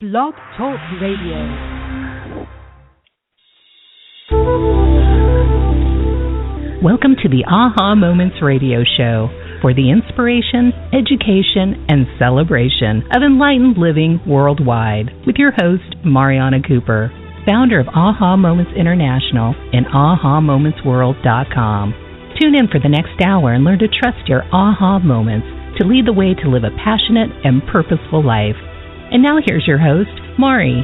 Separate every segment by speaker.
Speaker 1: Blog Talk Radio. Welcome to the Aha Moments Radio Show for the inspiration, education, and celebration of enlightened living worldwide with your host, Mariana Cooper, founder of Aha Moments International and AhaMomentsWorld.com. Tune in for the next hour and learn to trust your aha moments to lead the way to live a passionate and purposeful life. And now here's your host, Mari.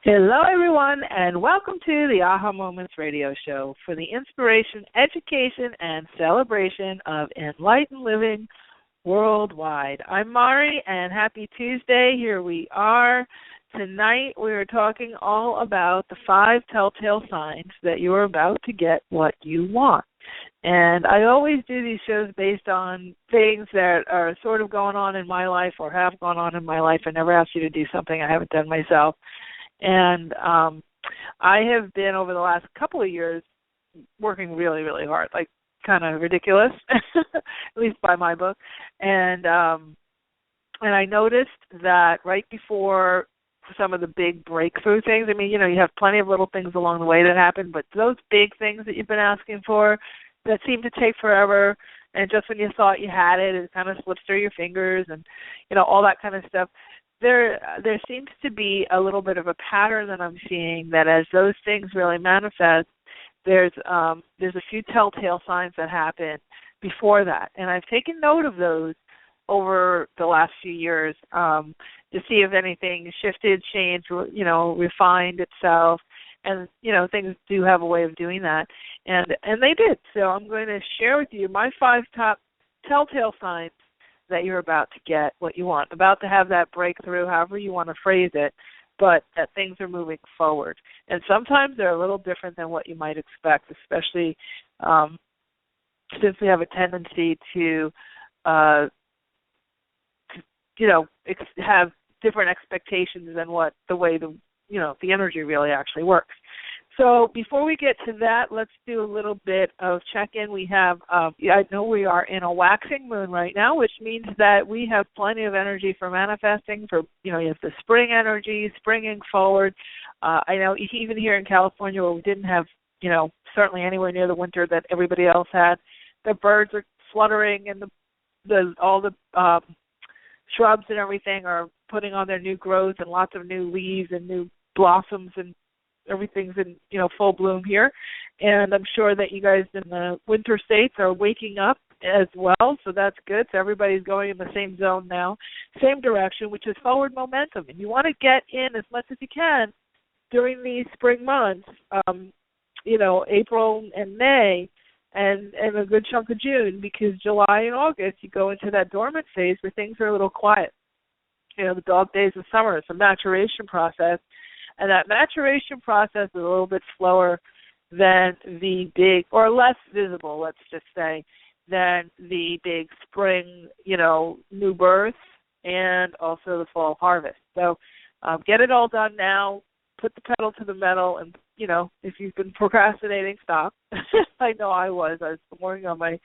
Speaker 2: Hello, everyone, and welcome to the Aha Moments Radio Show for the inspiration, education, and celebration of enlightened living worldwide. I'm Mari, and happy Tuesday. Here we are. Tonight we are talking all about the 5 telltale signs that you're about to get what you want. And I always do these shows based on things that are sort of going on in my life or have gone on in my life. I never ask you to do something I haven't done myself. And I have been, over the last couple of years, working really, really hard, like kind of ridiculous, at least by my book. And I noticed that right before some of the big breakthrough things, I mean, you know, you have plenty of little things along the way that happen, but those big things that you've been asking for that seem to take forever, and just when you thought you had it, it kind of slips through your fingers and, you know, all that kind of stuff. There seems to be a little bit of a pattern that I'm seeing that as those things really manifest, there's a few telltale signs that happen before that. And I've taken note of those over the last few years to see if anything shifted, changed, you know, refined itself. And, you know, things do have a way of doing that. And they did. So I'm going to share with you my 5 top telltale signs that you're about to get what you want, about to have that breakthrough, however you want to phrase it, but that things are moving forward. And sometimes they're a little different than what you might expect, especially since we have a tendency to you know, have different expectations than what the way the energy really actually works. So before we get to that, let's do a little bit of check-in. We have, I know we are in a waxing moon right now, which means that we have plenty of energy for manifesting, for, you know, you have the spring energy, springing forward. I know even here in California where we didn't have, you know, certainly anywhere near the winter that everybody else had, the birds are fluttering and all the shrubs and everything are putting on their new growth and lots of new leaves and new blossoms, and everything's in, you know, full bloom here. And I'm sure that you guys in the winter states are waking up as well, so that's good. So everybody's going in the same zone now, same direction, which is forward momentum. And you want to get in as much as you can during these spring months, you know, April and May, and a good chunk of June, because July and August you go into that dormant phase where things are a little quiet. You know, the dog days of summer, it's a maturation process. And that maturation process is a little bit slower than the big, or less visible, let's just say, than the big spring, you know, new birth and also the fall harvest. So get it all done now. Put the pedal to the metal, and, you know, if you've been procrastinating, stop. I know I was working on my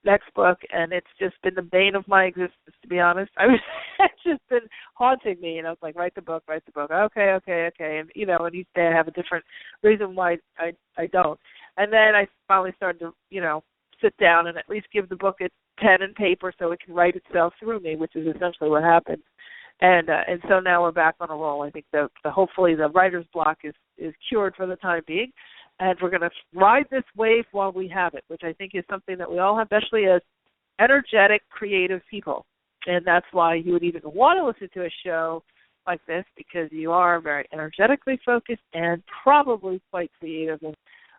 Speaker 2: next book, and it's just been the bane of my existence, to be honest. It's just been haunting me, you know. It's like, write the book. Okay. And, you know, and each day I have a different reason why I don't. And then I finally started to, you know, sit down and at least give the book a pen and paper so it can write itself through me, which is essentially what happened. And so now we're back on a roll. I think the hopefully the writer's block is cured for the time being. And we're going to ride this wave while we have it, which I think is something that we all have, especially as energetic, creative people. And that's why you would even want to listen to a show like this, because you are very energetically focused and probably quite creative. And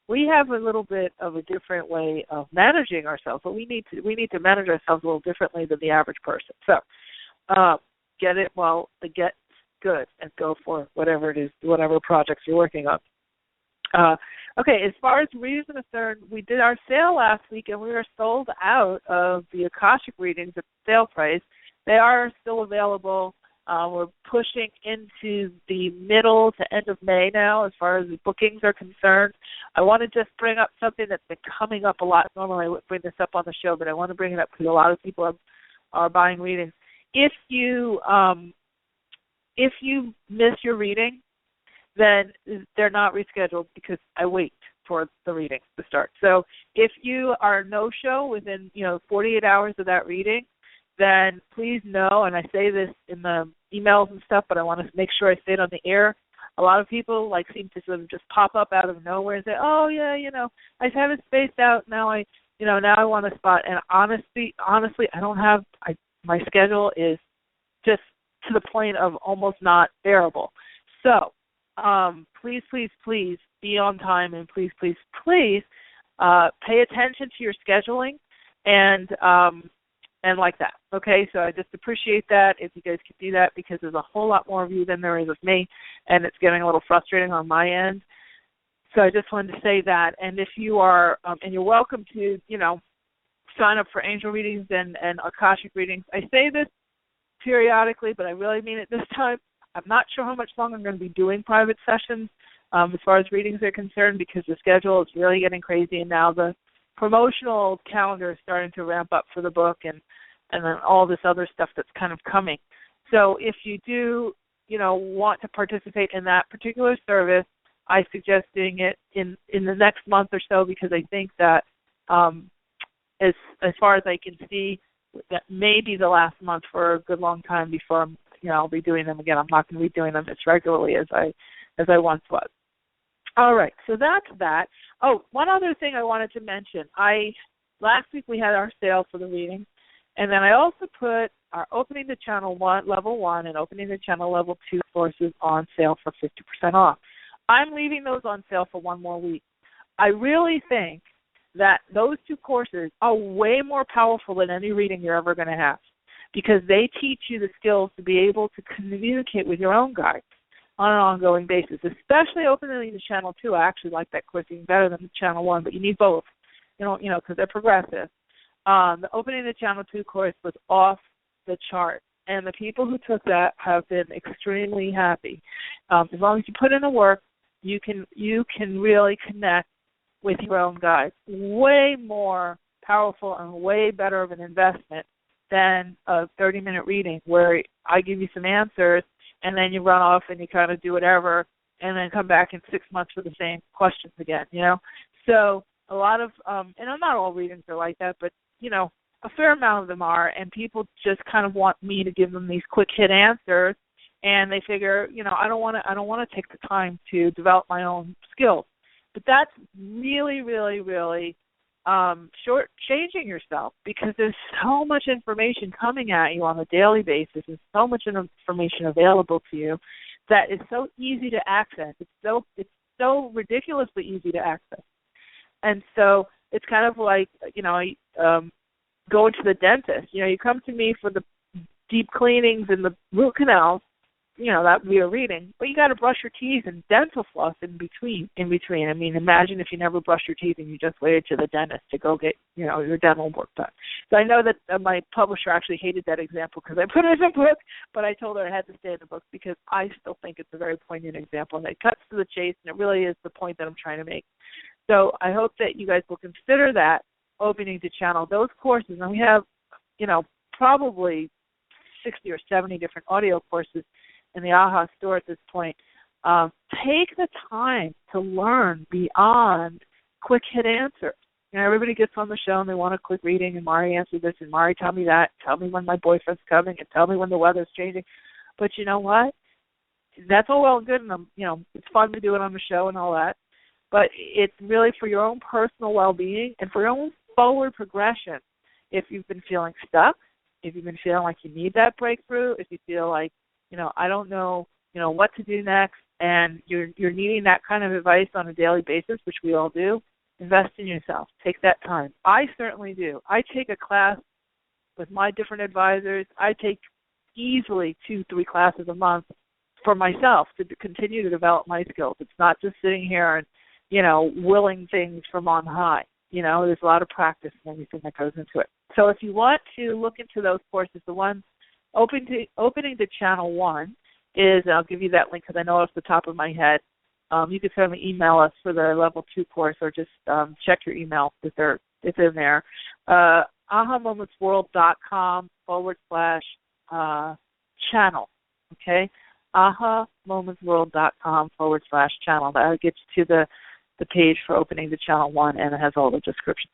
Speaker 2: we have a little bit of a different way of managing ourselves, but we need to manage ourselves a little differently than the average person. So get it while the get's good, and go for whatever it is, whatever projects you're working on. Okay, as far as readings are concerned, we did our sale last week, and we were sold out of the Akashic readings at the sale price. They are still available. We're pushing into the middle to end of May now as far as the bookings are concerned. I want to just bring up something that's been coming up a lot. Normally I would bring this up on the show, but I want to bring it up because a lot of people are buying readings. If you miss your reading, then they're not rescheduled because I wait for the readings to start. So if you are no-show within 48 hours of that reading, then please know, and I say this in the emails and stuff, but I want to make sure I say it on the air. A lot of people seem to sort of just pop up out of nowhere and say, "Oh yeah, I have it spaced out now. Now I want a spot." And honestly, I don't have. My schedule is just to the point of almost not bearable. So please be on time, and please pay attention to your scheduling and like that. Okay, so I just appreciate that if you guys could do that, because there's a whole lot more of you than there is of me, and it's getting a little frustrating on my end. So I just wanted to say that. And if you are, and you're welcome to, sign up for angel readings and Akashic readings. I say this periodically, but I really mean it this time. I'm not sure how much longer I'm going to be doing private sessions as far as readings are concerned, because the schedule is really getting crazy, and now the promotional calendar is starting to ramp up for the book and then all this other stuff that's kind of coming. So if you do, want to participate in that particular service, I suggest doing it in the next month or so, because I think that as far as I can see, that may be the last month for a good long time before I'll be doing them again. I'm not going to be doing them as regularly as I once was. All right, so that's that. Oh, one other thing I wanted to mention. Last week we had our sale for the reading, and then I also put our Opening the Channel 1, Level 1, and Opening the Channel Level 2 courses on sale for 50% off. I'm leaving those on sale for one more week. I really think that those two courses are way more powerful than any reading you're ever going to have, because they teach you the skills to be able to communicate with your own guides on an ongoing basis, especially Opening the Channel 2. I actually like that course even better than the Channel 1, but you need both, because they're progressive. The Opening the Channel 2 course was off the chart, and the people who took that have been extremely happy. As long as you put in the work, you can really connect with your own guides. Way more powerful and way better of an investment than a 30-minute reading where I give you some answers and then you run off and you kind of do whatever and then come back in 6 months for the same questions again, So a lot of, and not all readings are like that, but, a fair amount of them are, and people just kind of want me to give them these quick hit answers, and they figure, I don't want to take the time to develop my own skills. But that's really, really, really shortchanging yourself, because there's so much information coming at you on a daily basis and so much information available to you that is so easy to access. It's so ridiculously easy to access. And so it's kind of like, going to the dentist. You come to me for the deep cleanings and the root canals, that would be a reading. But you got to brush your teeth and dental floss in between. I mean, imagine if you never brushed your teeth and you just waited to the dentist to go get, your dental work done. So I know that my publisher actually hated that example because I put it in the book, but I told her it had to stay in the book because I still think it's a very poignant example, and it cuts to the chase, and it really is the point that I'm trying to make. So I hope that you guys will consider that, Opening the Channel, those courses. And we have, probably 60 or 70 different audio courses in the AHA store at this point. Take the time to learn beyond quick hit answers. Everybody gets on the show and they want a quick reading, and Mari answered this, and Mari tell me that, tell me when my boyfriend's coming, and tell me when the weather's changing. But you know what? That's all well and good, and it's fun to do it on the show and all that. But it's really for your own personal well-being and for your own forward progression. If you've been feeling stuck, if you've been feeling like you need that breakthrough, if you feel like, I don't know, what to do next, and you're needing that kind of advice on a daily basis, which we all do, invest in yourself. Take that time. I certainly do. I take a class with my different advisors. I take easily 2-3 classes a month for myself to continue to develop my skills. It's not just sitting here and, willing things from on high. There's a lot of practice and everything that goes into it. So if you want to look into those courses, the one opening to channel 1 is, and I'll give you that link because I know off the top of my head. You can certainly email us for the level 2 course, or just check your email if it's in there. ahamomentsworld.com/channel. Okay, ahamomentsworld.com/channel. That gets you to the page for opening to channel 1, and it has all the descriptions.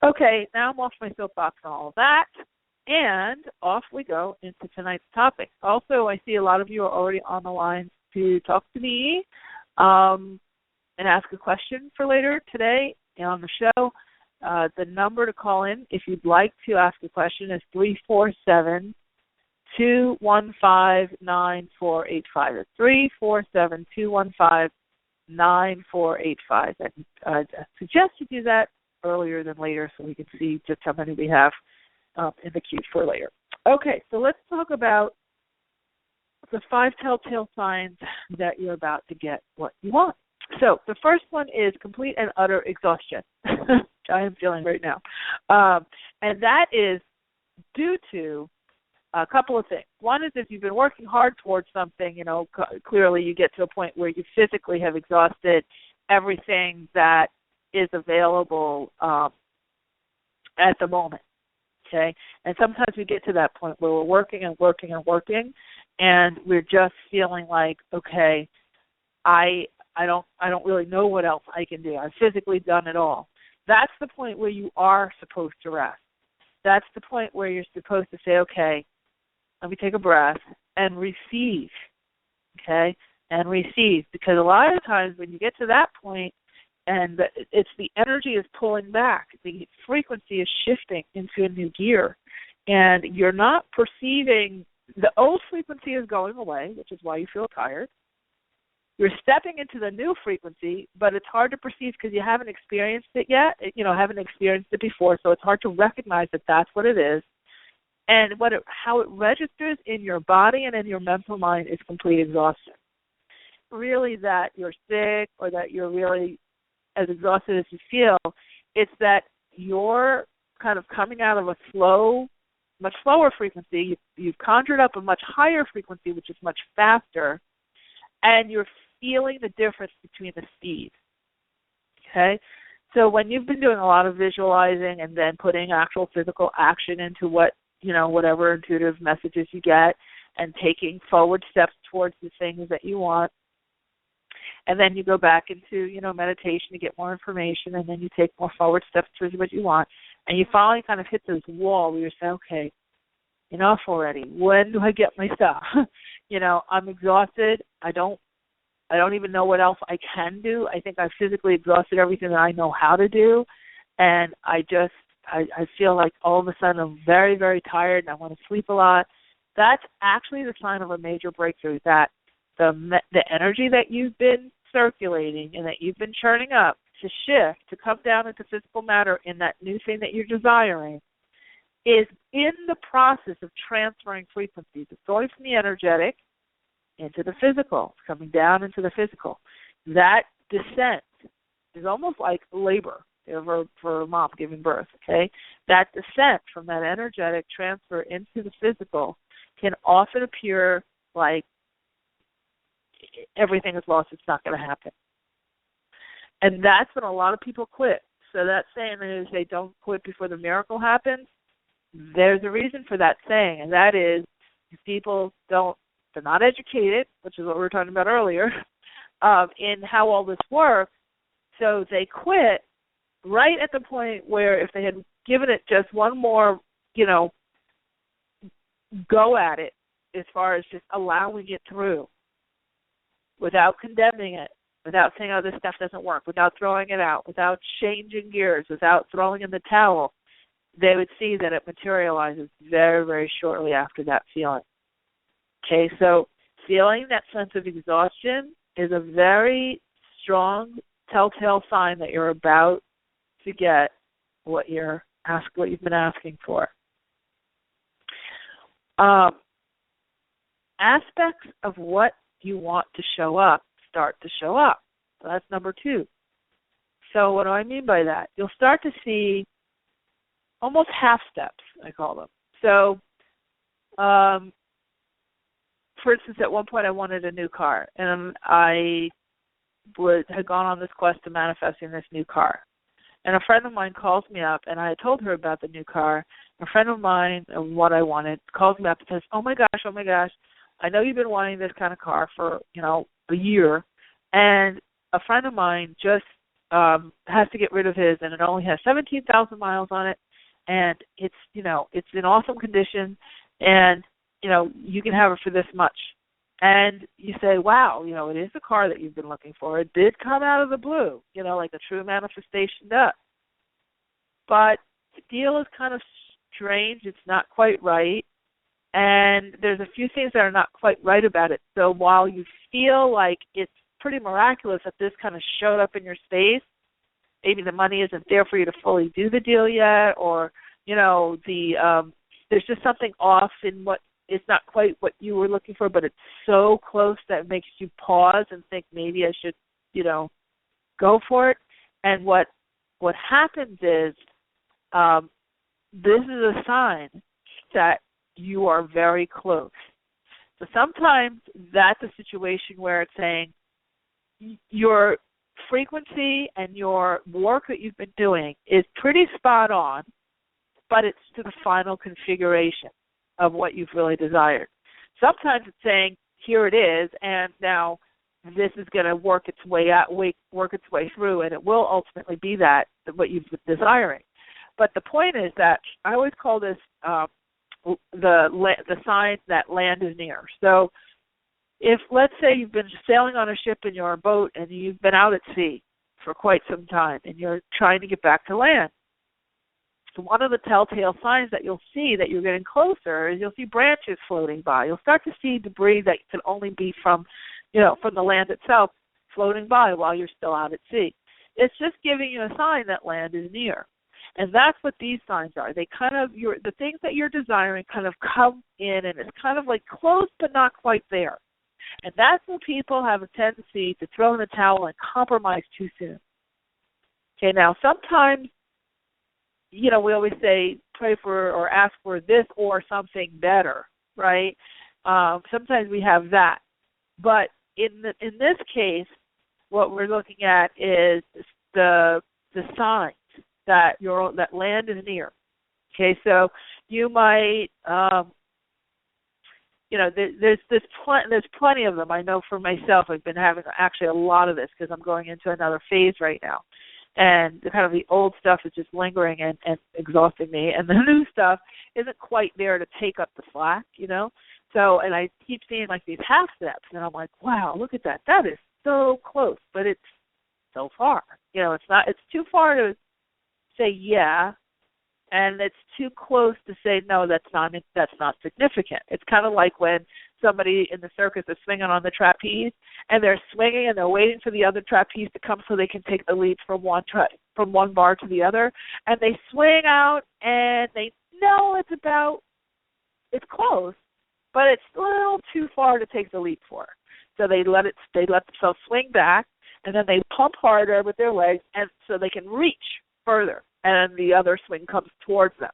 Speaker 2: Okay, now I'm off my soapbox on all of that, and off we go into tonight's topic. Also, I see a lot of you are already on the line to talk to me and ask a question for later today on the show. The number to call in if you'd like to ask a question is 347-215-9485. It's 347-215-9485. I suggest you do that earlier than later so we can see just how many we have in the queue for later. Okay, so let's talk about the 5 telltale signs that you're about to get what you want. So the first one is complete and utter exhaustion, which I am feeling right now. And that is due to a couple of things. One is if you've been working hard towards something, clearly you get to a point where you physically have exhausted everything that is available at the moment. Okay? And sometimes we get to that point where we're working and working and working, and we're just feeling like, okay, I don't really know what else I can do. I've physically done it all. That's the point where you are supposed to rest. That's the point where you're supposed to say, okay, let me take a breath and receive, okay, and receive. Because a lot of times when you get to that point and it's the energy is pulling back, the frequency is shifting into a new gear, and you're not perceiving, the old frequency is going away, which is why you feel tired. You're stepping into the new frequency, but it's hard to perceive because you haven't experienced it yet, haven't experienced it before, so it's hard to recognize that that's what it is. And how it registers in your body and in your mental mind is complete exhaustion. Really that you're sick or that you're really as exhausted as you feel, it's that you're kind of coming out of a much slower frequency. You've conjured up a much higher frequency, which is much faster, and you're feeling the difference between the speed. Okay? So when you've been doing a lot of visualizing and then putting actual physical action into whatever intuitive messages you get and taking forward steps towards the things that you want, and then you go back into, meditation to get more information, and then you take more forward steps towards what you want, and you finally kind of hit this wall where you say, okay, enough already. When do I get my stuff? I'm exhausted. I don't even know what else I can do. I think I've physically exhausted everything that I know how to do, and I feel like all of a sudden I'm very, very tired and I want to sleep a lot. That's actually the sign of a major breakthrough, that the energy that you've been circulating and that you've been churning up to shift, to come down into physical matter in that new thing that you're desiring, is in the process of transferring frequencies. It's going from the energetic into the physical. It's coming down into the physical. That descent is almost like labor for a mom giving birth, okay? That descent from that energetic transfer into the physical can often appear like everything is lost, it's not going to happen. And that's when a lot of people quit. So that saying is they don't quit before the miracle happens. There's a reason for that saying, and that is people they're not educated, which is what we were talking about earlier, in how all this works. So they quit right at the point where if they had given it just one more, go at it as far as just allowing it through without condemning it, without saying, oh, this stuff doesn't work, without throwing it out, without changing gears, without throwing in the towel, they would see that it materializes very, very shortly after that feeling. Okay, so feeling that sense of exhaustion is a very strong telltale sign that you're about to get what you've been asking for. Aspects of what you want to show up start to show up. So that's number 2. So what do I mean by that? You'll start to see almost half steps, I call them. So for instance, at one point I wanted a new car, and I had gone on this quest to manifesting this new car. And a friend of mine calls me up, and I had told her about the new car. A friend of mine, and what I wanted, calls me up and says, oh my gosh, I know you've been wanting this kind of car for, a year, and a friend of mine just has to get rid of his, and it only has 17,000 miles on it, and it's in awesome condition, and, you can have it for this much. And you say, wow, it is the car that you've been looking for. It did come out of the blue, like a true manifestation does. But the deal is kind of strange. It's not quite right. And there's a few things that are not quite right about it. So while you feel like it's pretty miraculous that this kind of showed up in your space, maybe the money isn't there for you to fully do the deal yet, or, there's just something off in what, it's not quite what you were looking for, but it's so close that it makes you pause and think maybe I should, go for it. And what happens is this is a sign that you are very close. So sometimes that's a situation where it's saying your frequency and your work that you've been doing is pretty spot on, but it's to the final configuration of what you've really desired. Sometimes it's saying, here it is, and now this is going to work its way through, and it will ultimately be that what you've been desiring. But the point is that I always call this the sign that land is near. So if, let's say, you've been sailing on a ship in your boat and you've been out at sea for quite some time and you're trying to get back to land, so one of the telltale signs that you'll see that you're getting closer is you'll see branches floating by. You'll start to see debris that can only be from the land itself floating by while you're still out at sea. It's just giving you a sign that land is near. And that's what these signs are. They kind of, the things that you're desiring kind of come in, and it's kind of like close but not quite there. And that's when people have a tendency to throw in the towel and compromise too soon. Okay, now sometimes, we always say pray for or ask for this or something better, right? Sometimes we have that. But in this case, what we're looking at is the signs that that land is near. Okay, so you might, there's plenty of them. I know for myself, I've been having actually a lot of this because I'm going into another phase right now. And the old stuff is just lingering and exhausting me, and the new stuff isn't quite there to take up the slack, So, and I keep seeing like these half steps, and I'm like, wow, look at that. That is so close, but it's so far. It's too far to say yeah, and it's too close to say no, that's not significant. It's kind of like when somebody in the circus is swinging on the trapeze, and they're swinging and they're waiting for the other trapeze to come so they can take the leap from one bar to the other, and they swing out and they know it's close, but it's a little too far to take the leap for. So they let themselves swing back, and then they pump harder with their legs, and so they can reach further, and the other swing comes towards them.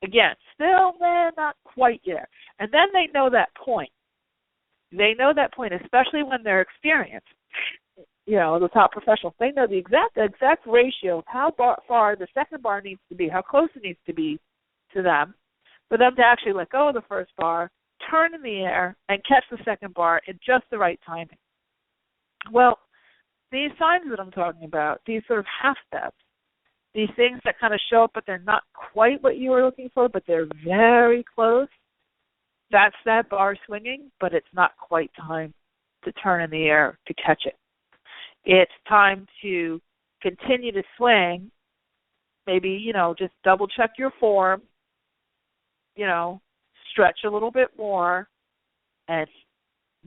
Speaker 2: Again, still not quite there. And then they know that point. They know that point, especially when they're experienced. The top professionals, they know the exact ratio of how far the second bar needs to be, how close it needs to be to them, for them to actually let go of the first bar, turn in the air, and catch the second bar in just the right timing. Well, these signs that I'm talking about, these sort of half steps, these things that kind of show up, but they're not quite what you were looking for, but they're very close. That's that bar swinging, but it's not quite time to turn in the air to catch it. It's time to continue to swing. Maybe, just double check your form, stretch a little bit more, and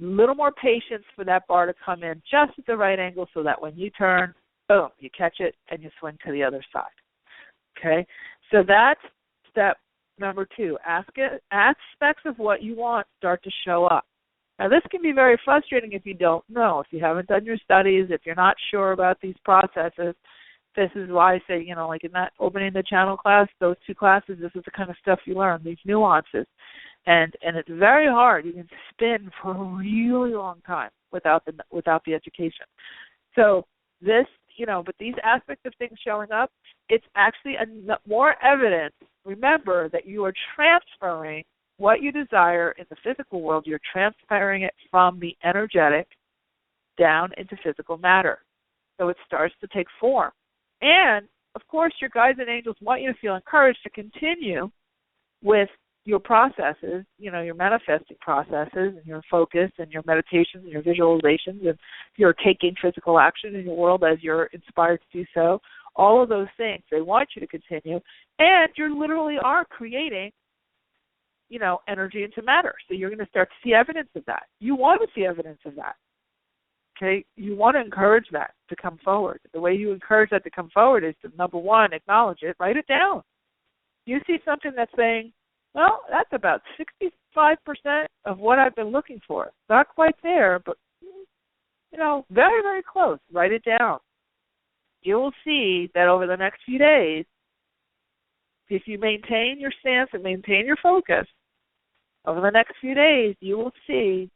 Speaker 2: a little more patience for that bar to come in just at the right angle so that when you turn, boom, you catch it and you swing to the other side. Okay? So that's step number 2. Aspects of what you want start to show up. Now, this can be very frustrating if you don't know, if you haven't done your studies, if you're not sure about these processes. This is why I say, like in that opening the channel class, those 2 classes, this is the kind of stuff you learn, these nuances. And it's very hard. You can spin for a really long time without the education. So this, but these aspects of things showing up, it's actually more evidence. Remember that you are transferring what you desire in the physical world. You're transferring it from the energetic down into physical matter. So it starts to take form. And, of course, your guides and angels want you to feel encouraged to continue with your processes, your manifesting processes and your focus and your meditations and your visualizations, and you're taking physical action in your world as you're inspired to do so. All of those things, they want you to continue. And you literally are creating, energy into matter. So you're going to start to see evidence of that. You want to see evidence of that. Okay, you want to encourage that to come forward. The way you encourage that to come forward is to, number one, acknowledge it, write it down. You see something that's saying, well, that's about 65% of what I've been looking for. Not quite there, but, very, very close. Write it down. You will see that over the next few days, if you maintain your stance and maintain your focus, over the next few days, you will see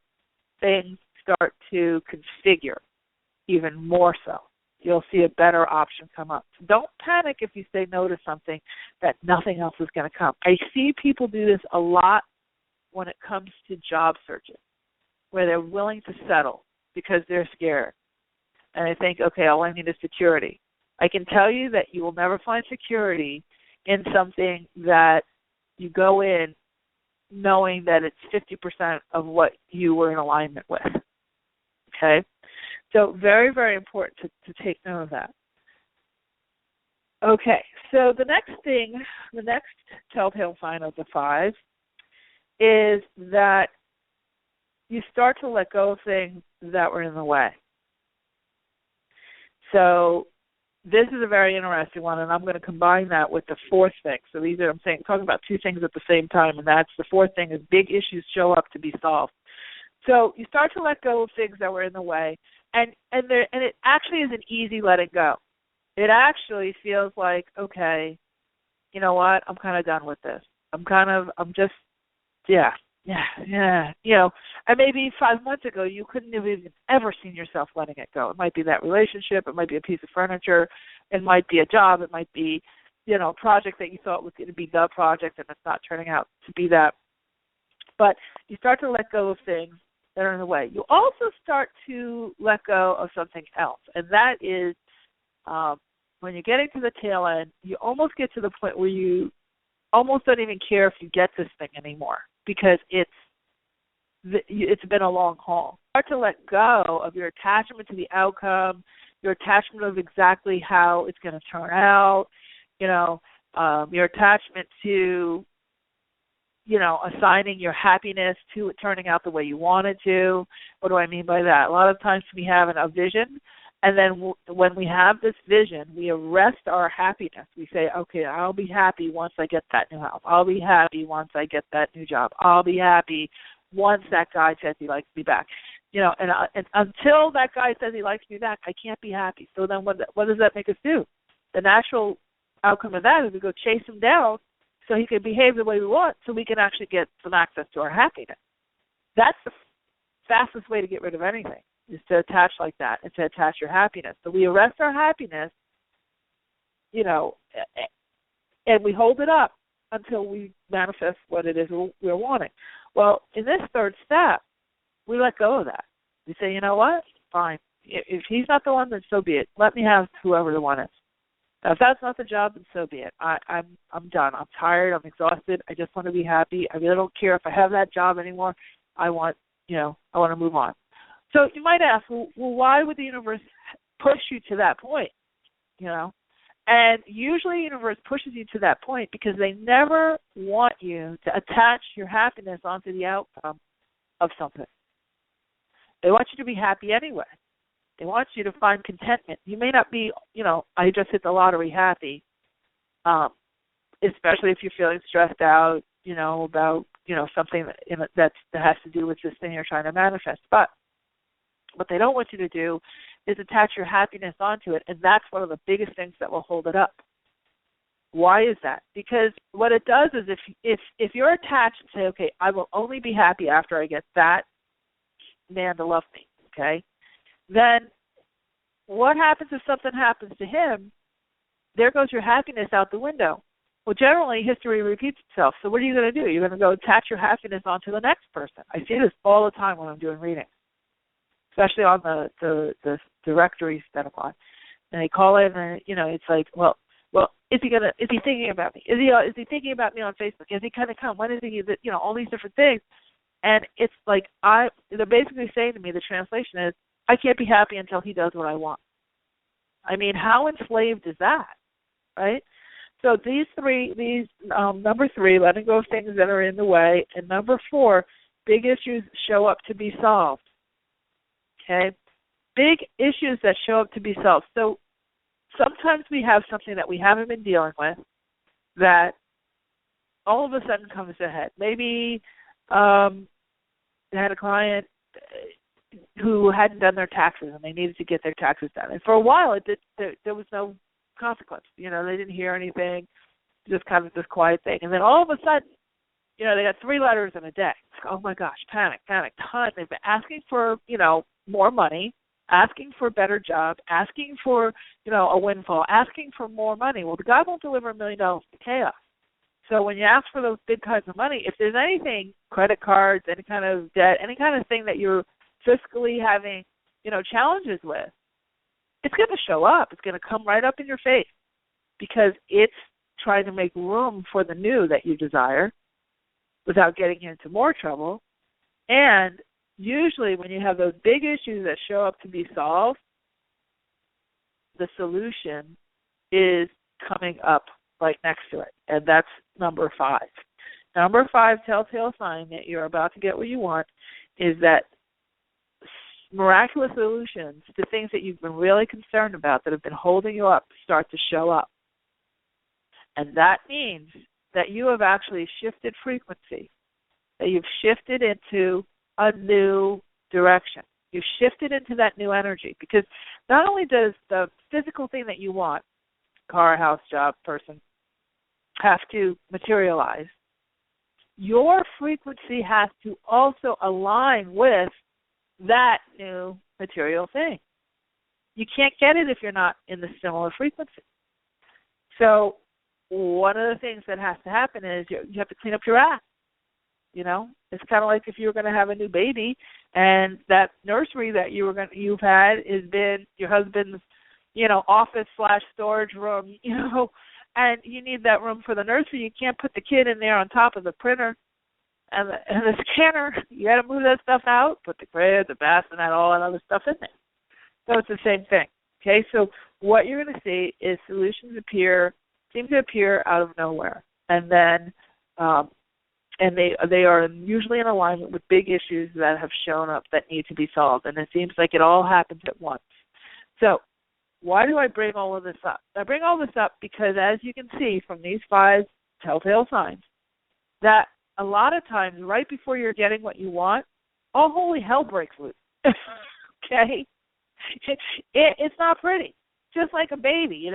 Speaker 2: things start to configure even more so. You'll see a better option come up. So don't panic if you say no to something that nothing else is going to come. I see people do this a lot when it comes to job searches, where they're willing to settle because they're scared. And they think, okay, all I need is security. I can tell you that you will never find security in something that you go in knowing that it's 50% of what you were in alignment with. Okay? So very, very important to take note of that. Okay, so the next telltale sign of the 5 is that you start to let go of things that were in the way. So this is a very interesting one, and I'm going to combine that with the 4th thing. So I'm talking about 2 things at the same time, and that's the 4th thing is big issues show up to be solved. So you start to let go of things that were in the way, and it actually is an easy letting go. It actually feels like, okay, you know what? I'm kind of done with this. And maybe 5 months ago you couldn't have even ever seen yourself letting it go. It might be that relationship. It might be a piece of furniture. It might be a job. It might be, a project that you thought was going to be the project and it's not turning out to be that. But you start to let go of things that are in the way. You also start to let go of something else, and that is when you're getting to the tail end, you almost get to the point where you almost don't even care if you get this thing anymore because it's been a long haul. You start to let go of your attachment to the outcome, your attachment of exactly how it's going to turn out, your attachment to assigning your happiness to it turning out the way you want it to. What do I mean by that? A lot of times we have a vision, and then when we have this vision, we arrest our happiness. We say, okay, I'll be happy once I get that new house. I'll be happy once I get that new job. I'll be happy once that guy says he likes me back. And until that guy says he likes me back, I can't be happy. So then what does that make us do? The natural outcome of that is we go chase him down so he can behave the way we want so we can actually get some access to our happiness. That's the fastest way to get rid of anything, is to attach like that and to attach your happiness. So we arrest our happiness, and we hold it up until we manifest what it is we're wanting. Well, in this 3rd step, we let go of that. We say, you know what? Fine. If he's not the one, then so be it. Let me have whoever the one is. Now, if that's not the job, then so be it. I'm done. I'm tired. I'm exhausted. I just want to be happy. I really don't care if I have that job anymore. I want to move on. So you might ask, well, why would the universe push you to that point? And usually the universe pushes you to that point because they never want you to attach your happiness onto the outcome of something. They want you to be happy anyway. They want you to find contentment. You may not be, I just hit the lottery happy, especially if you're feeling stressed out, about, something that has to do with this thing you're trying to manifest. But what they don't want you to do is attach your happiness onto it, and that's one of the biggest things that will hold it up. Why is that? Because what it does is if you're attached and say, okay, I will only be happy after I get that man to love me, okay, then what happens if something happens to him? There goes your happiness out the window. Well, generally, history repeats itself. So what are you going to do? You're going to go attach your happiness onto the next person. I see this all the time when I'm doing readings, especially on the directories that I'm on. And they call in, and it's like, well, is he thinking about me? Is he thinking about me on Facebook? Is he going to come? When is he? All these different things. And it's like they're basically saying to me, the translation is, I can't be happy until he does what I want. I mean, how enslaved is that, right? So number 3, letting go of things that are in the way, and number 4, big issues show up to be solved. Okay, big issues that show up to be solved. So sometimes we have something that we haven't been dealing with that all of a sudden comes ahead. Maybe I had a client who hadn't done their taxes, and they needed to get their taxes done. And for a while, there was no consequence. They didn't hear anything, just kind of this quiet thing. And then all of a sudden, they got 3 letters in a day. Oh my gosh, panic, ton. They've been asking for, more money, asking for a better job, asking for, a windfall, asking for more money. Well, the God won't deliver $1 million to chaos. So when you ask for those big kinds of money, if there's anything, credit cards, any kind of debt, any kind of thing that you're fiscally having, challenges with, it's going to show up. It's going to come right up in your face because it's trying to make room for the new that you desire without getting you into more trouble. And usually when you have those big issues that show up to be solved, the solution is coming up right next to it, and that's number 5. Number 5, telltale sign that you're about to get what you want, is that miraculous solutions to things that you've been really concerned about that have been holding you up start to show up. And that means that you have actually shifted frequency, that you've shifted into a new direction. You've shifted into that new energy, because not only does the physical thing that you want, car, house, job, person, have to materialize, your frequency has to also align with that new material thing. You can't get it if you're not in the similar frequency. So one of the things that has to happen is you have to clean up your act. It's kind of like if you were going to have a new baby, and that nursery that you've had has been your husband's, office/storage room, and you need that room for the nursery. You can't put the kid in there on top of the printer and the scanner. You got to move that stuff out, put the crib, the bassinet, all that other stuff in there. So it's the same thing. Okay, so what you're going to see is solutions seem to appear out of nowhere, and then and they are usually in alignment with big issues that have shown up that need to be solved, and it seems like it all happens at once. So why do I bring all of this up? I bring all this up because, as you can see from these 5 telltale signs, that a lot of times right before you're getting what you want, all holy hell breaks loose. Okay? It's not pretty. Just like a baby,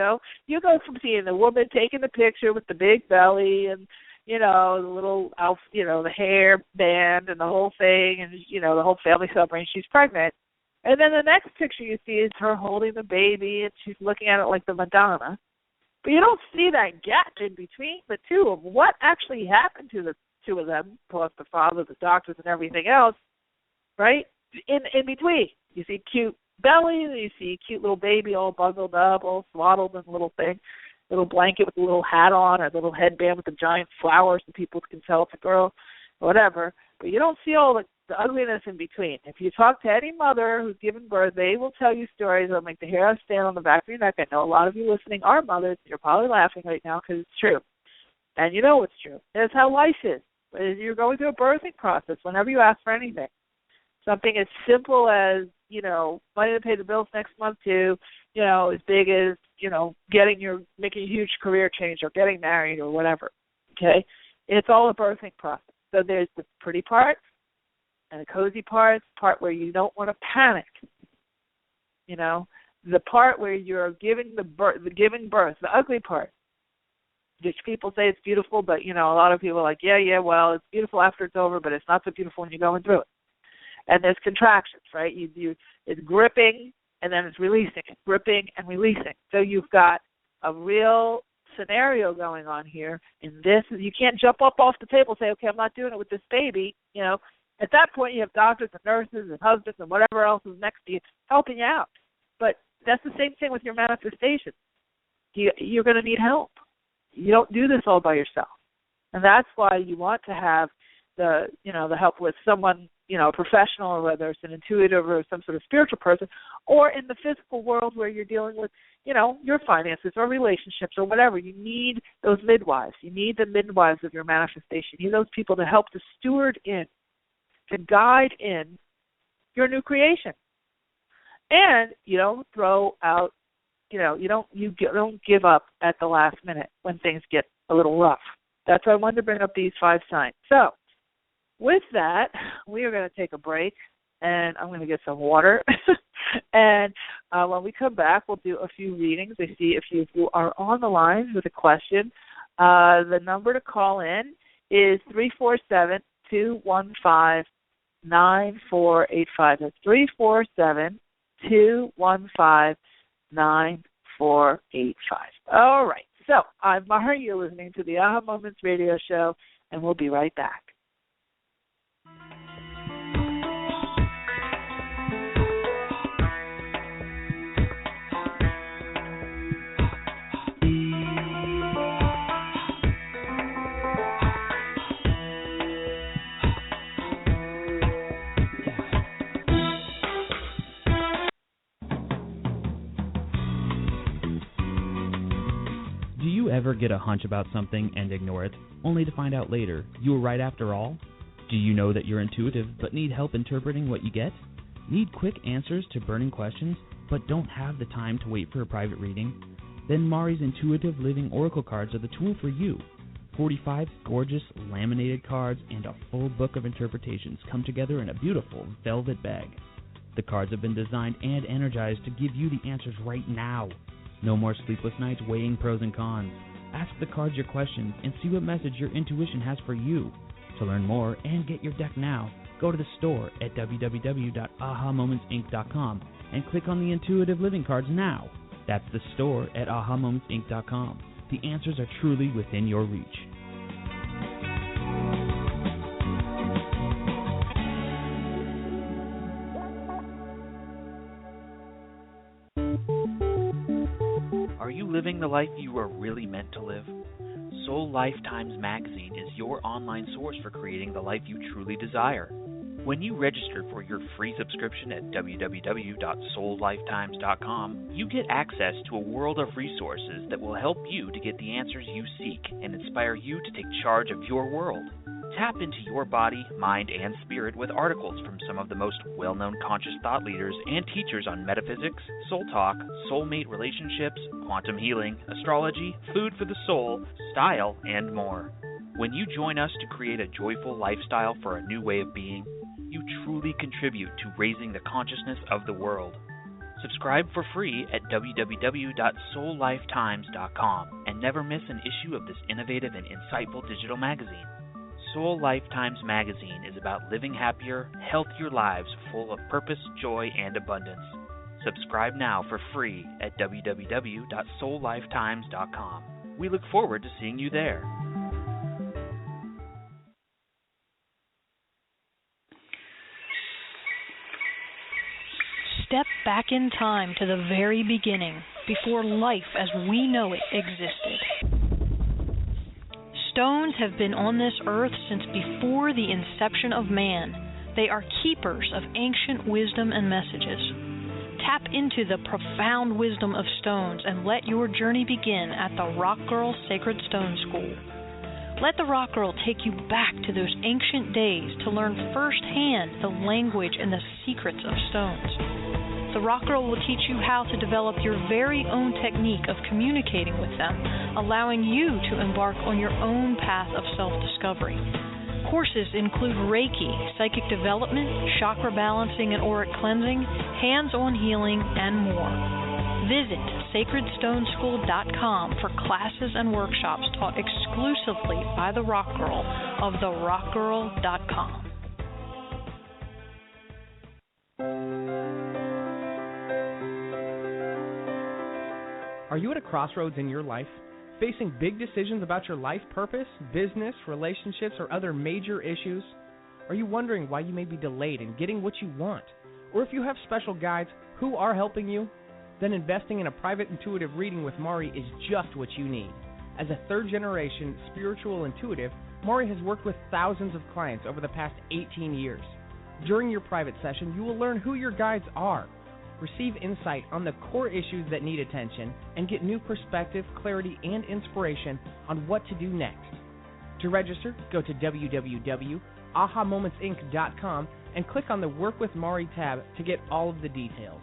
Speaker 2: You go from seeing the woman taking the picture with the big belly and, the little, the hair band and the whole thing and, the whole family celebrating she's pregnant. And then the next picture you see is her holding the baby and she's looking at it like the Madonna. But you don't see that gap in between the two of what actually happened to the 2 of them, plus the father, the doctors, and everything else, right? In between. You see cute belly, and you see cute little baby all bundled up, all swaddled in a little thing, little blanket with a little hat on, or a little headband with a giant flower so people can tell it's a girl, or whatever. But you don't see all the ugliness in between. If you talk to any mother who's given birth, they will tell you stories that'll make the hair stand on the back of your neck. I know a lot of you listening are mothers. You're probably laughing right now because it's true. And you know it's true. That's how life is. You're going through a birthing process whenever you ask for anything. Something as simple as, money to pay the bills next month to, as big as, making a huge career change or getting married or whatever. Okay? It's all a birthing process. So there's the pretty part and the cozy part where you don't want to panic. The part where you're giving birth, the ugly part. people say it's beautiful, but, a lot of people are like, yeah, well, it's beautiful after it's over, but it's not so beautiful when you're going through it. And there's contractions, right? It's gripping, and then it's releasing. It's gripping and releasing. So you've got a real scenario going on here. And this, you can't jump up off the table and say, okay, I'm not doing it with this baby. At that point, you have doctors and nurses and husbands and whatever else is next to you helping you out. But that's the same thing with your manifestation. You're going to need help. You don't do this all by yourself. And that's why you want to have the help with someone, a professional, or whether it's an intuitive or some sort of spiritual person, or in the physical world where you're dealing with, your finances or relationships or whatever. You need those midwives. You need the midwives of your manifestation. You need those people to help to steward in, to guide in your new creation. And you don't throw out, you don't give up at the last minute when things get a little rough. That's why I wanted to bring up these 5 signs. So with that, we are going to take a break, and I'm going to get some water. And when we come back, we'll do a few readings. I see if you are on the line with a question. The number to call in is 347-215-9485. That's 347-215-9485. All right. So I'm Mari. You're listening to the Aha Moments radio show, and we'll be right back.
Speaker 3: Do you ever get a hunch about something and ignore it, only to find out later you were right after all? Do you know that you're intuitive but need help interpreting what you get? Need quick answers to burning questions but don't have the time to wait for a private reading? Then Mari's Intuitive Living Oracle cards are the tool for you. 45 gorgeous laminated cards and a full book of interpretations come together in a beautiful velvet bag. The cards have been designed and energized to give you the answers right now. No more sleepless nights weighing pros and cons. Ask the cards your questions and see what message your intuition has for you. To learn more and get your deck now, go to the store at www.ahamomentsinc.com and click on the Intuitive Living cards now. That's the store at ahamomentsinc.com. The answers are truly within your reach.
Speaker 4: Are you living the life you are really meant to live? Soul Lifetimes magazine is your online source for creating the life you truly desire. When you register for your free subscription at www.soullifetimes.com, you get access to a world of resources that will help you to get the answers you seek and inspire you to take charge of your world. Tap into your body, mind, and spirit with articles from some of the most well-known conscious thought leaders and teachers on metaphysics, soul talk, soulmate relationships, quantum healing, astrology, food for the soul, style, and more. When you join us to create a joyful lifestyle for a new way of being, you truly contribute to raising the consciousness of the world. Subscribe for free at www.soullifetimes.com and never miss an issue of this innovative and insightful digital magazine. Soul Lifetimes magazine is about living happier, healthier lives full of purpose, joy, and abundance. Subscribe now for free at www.soullifetimes.com. We look forward to seeing you there.
Speaker 5: Step back in time to the very beginning, before life as we know it existed. Stones have been on this earth since before the inception of man. They are keepers of ancient wisdom and messages. Tap into the profound wisdom of stones and let your journey begin at the Rock Girl Sacred Stone School. Let the Rock Girl take you back to those ancient days to learn firsthand the language and the secrets of stones. The Rock Girl will teach you how to develop your very own technique of communicating with them, allowing you to embark on your own path of self-discovery. Courses include Reiki, psychic development, chakra balancing and auric cleansing, hands-on healing, and more. Visit sacredstoneschool.com for classes and workshops taught exclusively by the Rock Girl of therockgirl.com.
Speaker 6: Are you at a crossroads in your life, facing big decisions about your life purpose, business, relationships, or other major issues? Are you wondering why you may be delayed in getting what you want? Or if you have special guides who are helping you? Then investing in a private intuitive reading with Mari is just what you need. As a third-generation spiritual intuitive, Mari has worked with thousands of clients over the past 18 years. During your private session, you will learn who your guides are, receive insight on the core issues that need attention, and get new perspective, clarity, and inspiration on what to do next. To register, go to www.ahamomentsinc.com and click on the Work with Mari tab to get all of the details.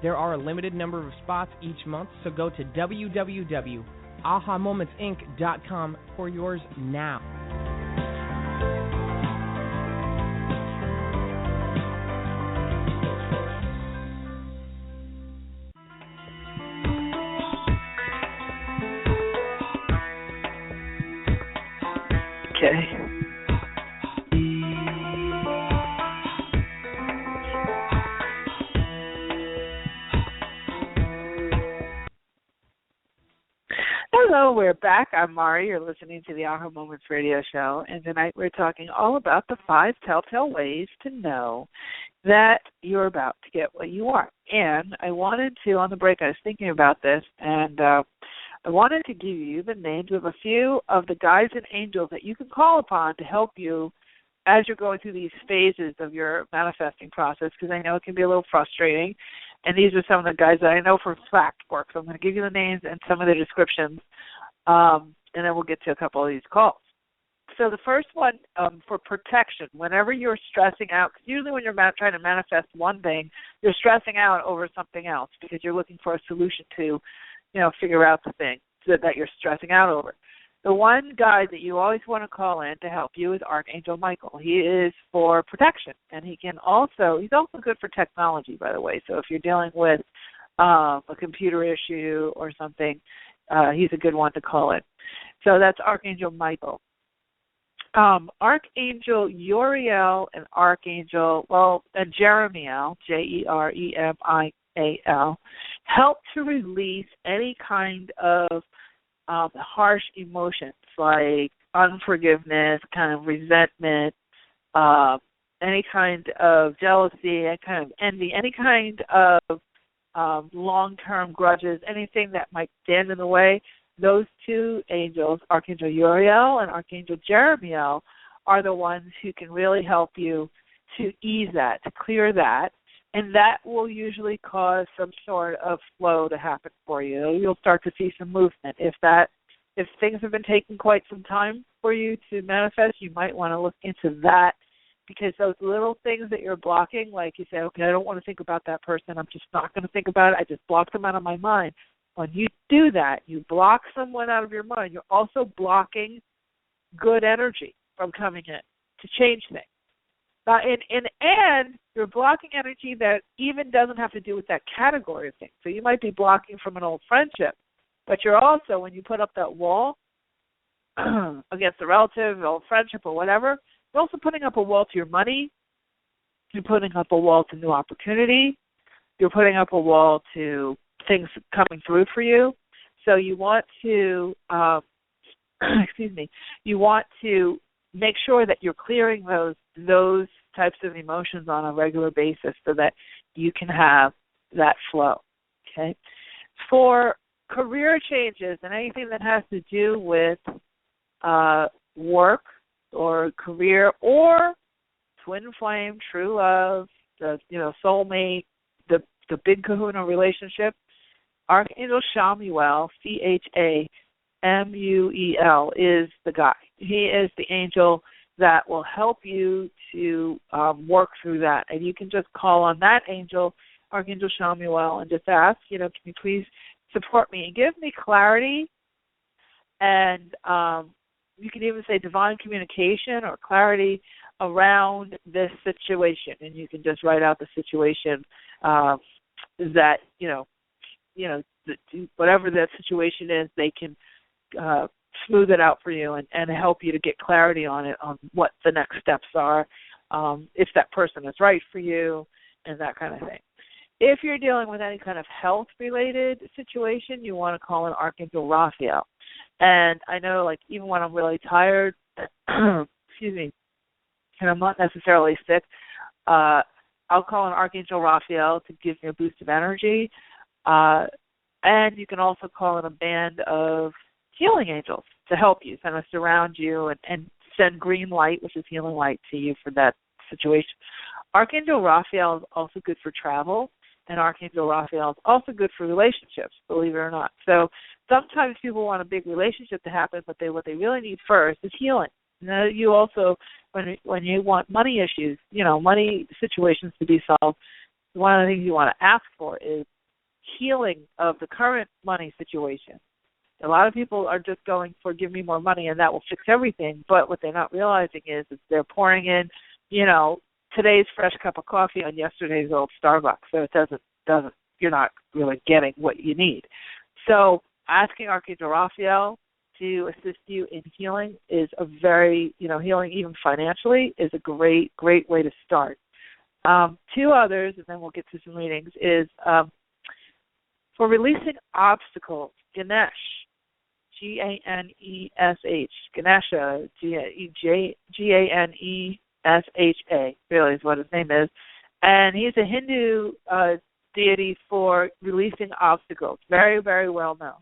Speaker 6: There are a limited number of spots each month, so go to www.ahamomentsinc.com for yours now.
Speaker 2: Okay. Hello, we're back. I'm Mari. You're listening to the Aha Moments radio show, and tonight we're talking all about the 5 telltale ways to know that you're about to get what you want. And I wanted to, on the break, I was thinking about this, and I wanted to give you the names of a few of the guides and angels that you can call upon to help you as you're going through these phases of your manifesting process, because I know it can be a little frustrating. And these are some of the guides that I know for fact work. So I'm going to give you the names and some of the descriptions, and then we'll get to a couple of these calls. So the first one, for protection, whenever you're stressing out, because usually when you're trying to manifest one thing, you're stressing out over something else because you're looking for a solution to, figure out the thing that you're stressing out over. The one guide that you always want to call in to help you is Archangel Michael. He is for protection, and he's also good for technology, by the way. So if you're dealing with a computer issue or something, he's a good one to call in. So that's Archangel Michael. Archangel Uriel and Jeremiel, Jeremial, help to release any kind of harsh emotions like unforgiveness, kind of resentment, any kind of jealousy, any kind of envy, any kind of long-term grudges, anything that might stand in the way. Those two angels, Archangel Uriel and Archangel Jeremiel, are the ones who can really help you to ease that, to clear that, and that will usually cause some sort of flow to happen for you. You'll start to see some movement. If things have been taking quite some time for you to manifest, you might want to look into that, because those little things that you're blocking, like you say, okay, I don't want to think about that person, I'm just not going to think about it, I just blocked them out of my mind. When you do that, you block someone out of your mind, you're also blocking good energy from coming in to change things. And you're blocking energy that even doesn't have to do with that category of things. So you might be blocking from an old friendship, but you're also, when you put up that wall against a relative, old friendship, or whatever, you're also putting up a wall to your money. You're putting up a wall to new opportunity. You're putting up a wall to things coming through for you. So you want to, you want to make sure that you're clearing those types of emotions on a regular basis so that you can have that flow. Okay. For career changes and anything that has to do with work or career or twin flame, true love, the soulmate, the big kahuna relationship, Archangel Chamuel, Chamuel, is the guy. He is the angel that will help you to work through that. And you can just call on that angel, Archangel Chamuel, and just ask, can you please support me and give me clarity? And you can even say divine communication or clarity around this situation. And you can just write out the situation that, whatever that situation is, they can smooth it out for you and help you to get clarity on it, on what the next steps are, if that person is right for you, and that kind of thing. If you're dealing with any kind of health-related situation, you want to call in Archangel Raphael. And I know, like, even when I'm really tired, excuse me, and I'm not necessarily sick, I'll call in Archangel Raphael to give me a boost of energy. And you can also call in a band of healing angels to help you, kind of surround you and send green light, which is healing light, to you for that situation. Archangel Raphael is also good for travel, and Archangel Raphael is also good for relationships, believe it or not. So sometimes people want a big relationship to happen, but what they really need first is healing. You also, when you want money issues, money situations to be solved, one of the things you want to ask for is healing of the current money situation. A lot of people are just going for give me more money and that will fix everything, but what they're not realizing is they're pouring in, today's fresh cup of coffee on yesterday's old Starbucks, so it doesn't you're not really getting what you need. So asking Archangel Raphael to assist you in healing is a very, healing even financially is a great way to start. Two others, and then we'll get to some readings, is for releasing obstacles, Ganesh, Ganesh, Ganesha, Ganesha, really is what his name is. And he's a Hindu deity for releasing obstacles, very, very well known,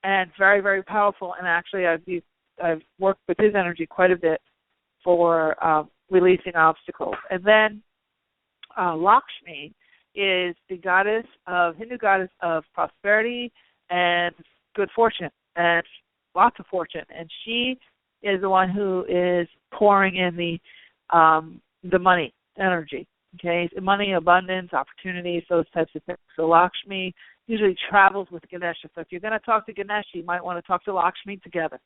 Speaker 2: and very, very powerful. And actually, I've worked with his energy quite a bit for releasing obstacles. And then Lakshmi is the Hindu goddess of prosperity and good fortune and lots of fortune. And she is the one who is pouring in the money energy. Okay, money, abundance, opportunities, those types of things. So Lakshmi usually travels with Ganesha. So if you're going to talk to Ganesha, you might want to talk to Lakshmi together.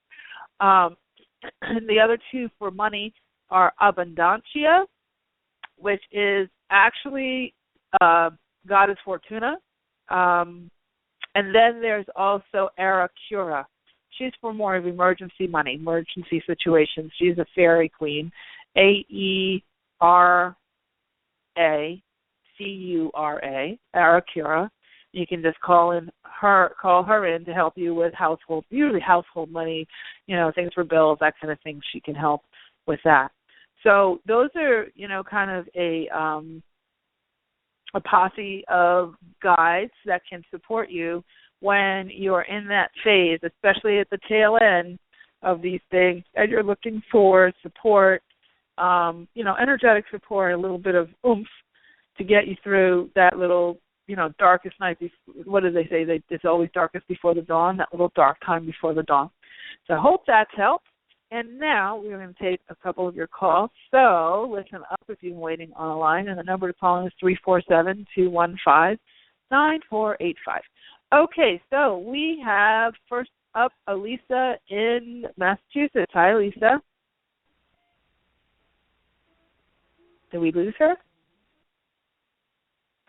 Speaker 2: The other two for money are Abundancia, which is actually Goddess Fortuna. And then there's also Arakura. She's for more of emergency money, emergency situations. She's a fairy queen. Aerakura, Arakura. You can just call her in to help you with usually household money, things for bills, that kind of thing. She can help with that. So those are, kind of a posse of guides that can support you when you're in that phase, especially at the tail end of these things, and you're looking for support, energetic support, a little bit of oomph to get you through that little, darkest night. What do they say? It's always darkest before the dawn, that little dark time before the dawn. So I hope that's helped. And now we're going to take a couple of your calls. So listen up if you've been waiting on a line, and the number to call in is 347-215-9485. Okay, so we have first up Elisa in Massachusetts. Hi, Elisa. Did we lose her?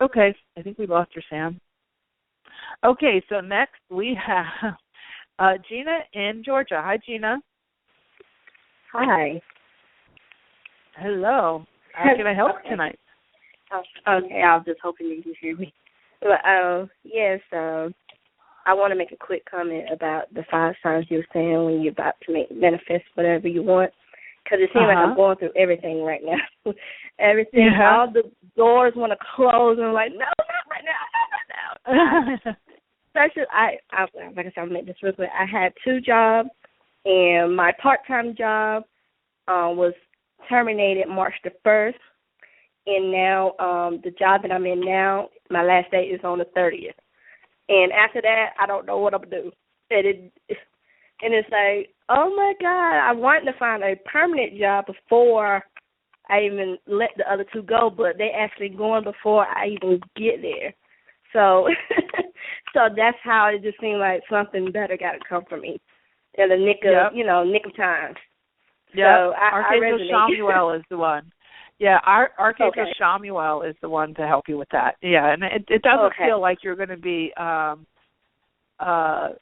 Speaker 2: Okay, I think we lost her, Sam. Okay, so next we have Gina in Georgia. Hi, Gina.
Speaker 7: Hi.
Speaker 2: Hello. How can I help tonight?
Speaker 7: Okay, I was just hoping you could hear me. But, yes, I want to make a quick comment about the 5 signs you were saying when you're about to manifest whatever you want. Because it seems like I'm going through everything right now. Everything, all the doors want to close, and I'm like, no, not right now, not right now. Especially, like I said, I'll make this real quick. I had 2 jobs, and my part-time job was terminated March the 1st, and now the job that I'm in now, my last day is on the 30th. And after that, I don't know what I'm going to do. And it's like, oh, my God, I wanted to find a permanent job before I even let the other 2 go, but they actually going before I even get there. So so that's how it just seemed like something better got to come for me in the nick of time.
Speaker 2: Yeah,
Speaker 7: so
Speaker 2: Archangel Shamuel is the one. Yeah, Archangel Shamuel is the one to help you with that. Yeah, and it doesn't feel like you're going to be out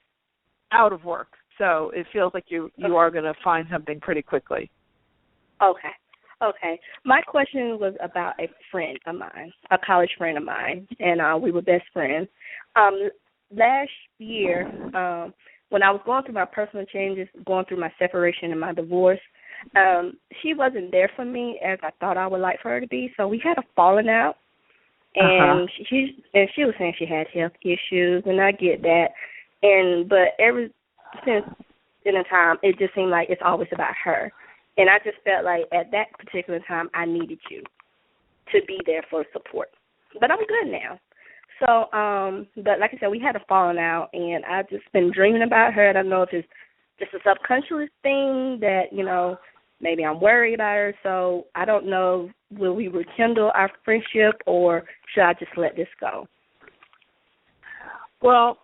Speaker 2: of work. So it feels like you are going to find something pretty quickly.
Speaker 7: Okay. My question was about a friend of mine, a college friend of mine, and we were best friends. Last year, when I was going through my personal changes, going through my separation and my divorce, she wasn't there for me as I thought I would like for her to be. So we had a falling out, and she was saying she had health issues, and I get that. But ever since in a time, it just seemed like it's always about her. And I just felt like at that particular time I needed you to be there for support. But I'm good now. So, but like I said, we had a falling out, and I've just been dreaming about her. I don't know if it's just a subconscious thing that, maybe I'm worried about her. So I don't know, will we rekindle our friendship, or should I just let this go?
Speaker 2: Well,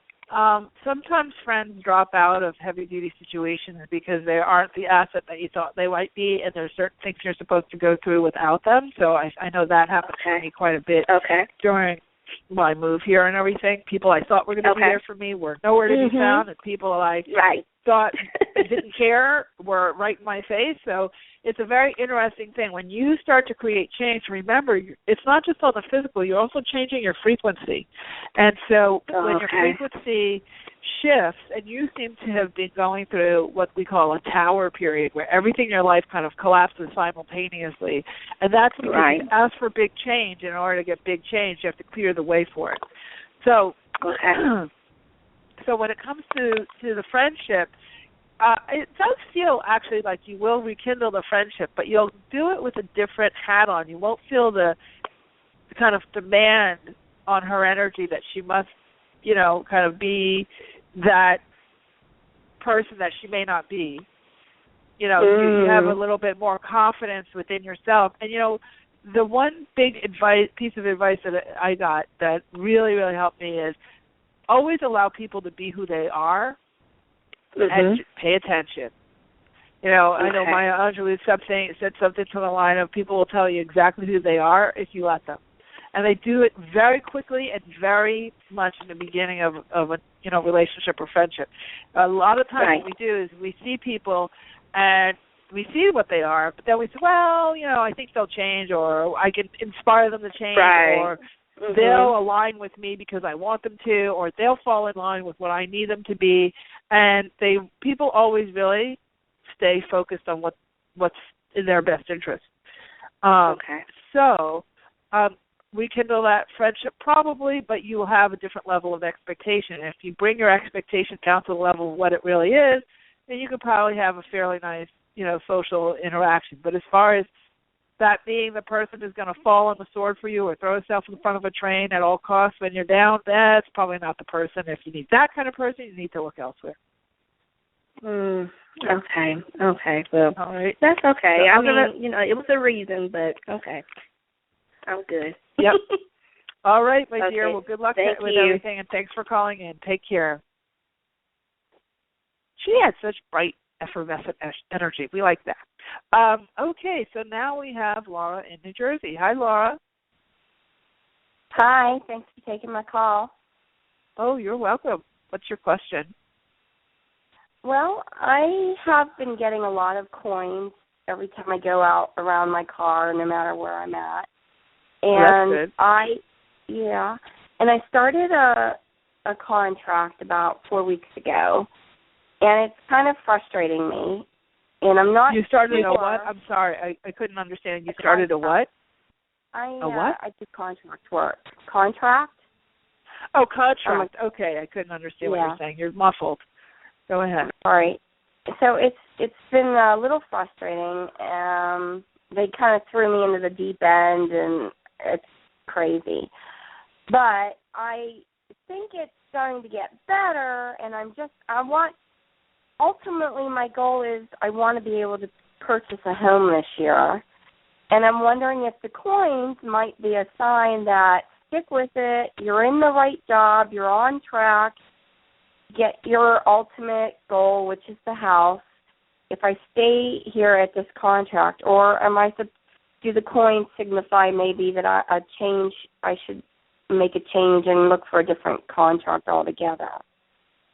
Speaker 2: sometimes friends drop out of heavy-duty situations because they aren't the asset that you thought they might be, and there's certain things you're supposed to go through without them. So I know that happened to me quite a bit during my move here and everything. People I thought were going to be there for me were nowhere to be found, and people I thought didn't care were right in my face. So it's a very interesting thing. When you start to create change, remember, it's not just on the physical, you're also changing your frequency. And so when your frequency shifts, and you seem to have been going through what we call a tower period, where everything in your life kind of collapses simultaneously, and that's because you ask for big change. In order to get big change, you have to clear the way for it. So so when it comes to the friendship, it does feel actually like you will rekindle the friendship, but you'll do it with a different hat on. You won't feel the kind of demand on her energy that she must, kind of be that person that she may not be. You have a little bit more confidence within yourself. And, the one big piece of advice that I got that really, really helped me is always allow people to be who they are. And pay attention. I know Maya Angelou said something to the line of, people will tell you exactly who they are if you let them. And they do it very quickly and very much in the beginning of a relationship or friendship. A lot of times what we do is we see people and we see what they are, but then we say, well, I think they'll change, or I can inspire them to change, or they'll align with me because I want them to, or they'll fall in line with what I need them to be. And people always really stay focused on what's in their best interest. So rekindle that friendship probably, but you will have a different level of expectation. If you bring your expectation down to the level of what it really is, then you could probably have a fairly nice, social interaction. But as far as that being the person who's going to fall on the sword for you or throw herself in front of a train at all costs when you're down, that's probably not the person. If you need that kind of person, you need to look elsewhere.
Speaker 7: Okay. Well,
Speaker 2: all right.
Speaker 7: That's okay. So it was a reason, but okay. I'm good.
Speaker 2: Yep. All right, my dear. Well, good luck with
Speaker 7: you.
Speaker 2: everything, and thanks for calling in. Take care. She had such bright, effervescent energy. We like that. Okay, so now we have Laura in New Jersey. Hi, Laura.
Speaker 8: Hi, thanks for taking my call.
Speaker 2: Oh, you're welcome. What's your question?
Speaker 8: Well, I have been getting a lot of coins every time I go out around my car, no matter where I'm at. And
Speaker 2: that's good.
Speaker 8: I started a contract about 4 weeks ago, and it's kind of frustrating me. And I'm not.
Speaker 2: You started a what? I'm sorry, I couldn't understand. You started a what?
Speaker 8: A what? I do contract work. Contract?
Speaker 2: Oh, contract. Okay, I couldn't understand what you're saying. You're muffled. Go ahead.
Speaker 8: All right. So it's been a little frustrating. They kind of threw me into the deep end, and it's crazy. But I think it's starting to get better, and ultimately my goal is I want to be able to purchase a home this year. And I'm wondering if the coins might be a sign that stick with it, you're in the right job, you're on track, get your ultimate goal, which is the house, if I stay here at this contract, or do the coins signify maybe that I should make a change and look for a different contract altogether?